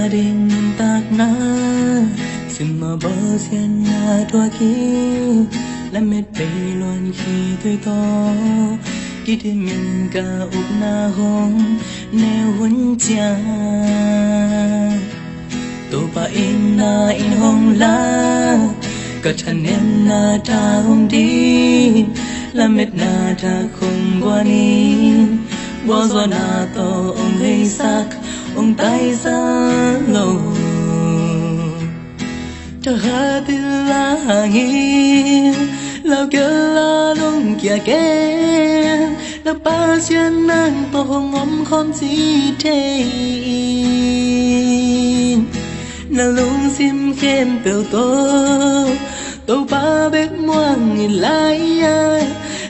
đình tạc na xin mà bơ xiên na thua kia làm mệt bể luôn khi tôi to khi thêm mình cả úp na hông neo huấn cha tôi ba in na in hông la cả chân em na ta hông đi làm mệt na ta không qua đi bỏ gió na to ông hay sắc ông tay ra lâu ta hati la hangin lao kia la lung kia kén la ba xiên nang to ngom khom gì thế la lung sim khem tiêu tô ba bếp muang nhìn lại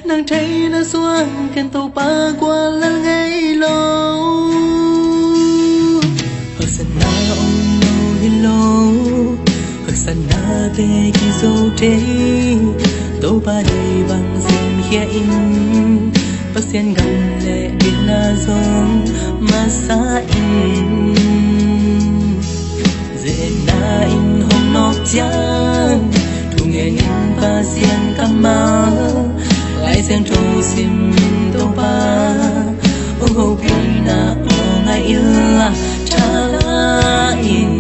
nàng thấy nó xuân khen tô ba qua là ngày lâu hơi sân na ông lâu hello hơi sân na về khi dâu thế tô ba đây bằng xin khẽ in bác xiên gần lệ biết na giống mà xa in dễ na in hôm nóc chán thu nghe nhìn ba xiên cam mau lại xiên trâu sim tô ba ông hậu kỳ na ông ai yêu là cha la in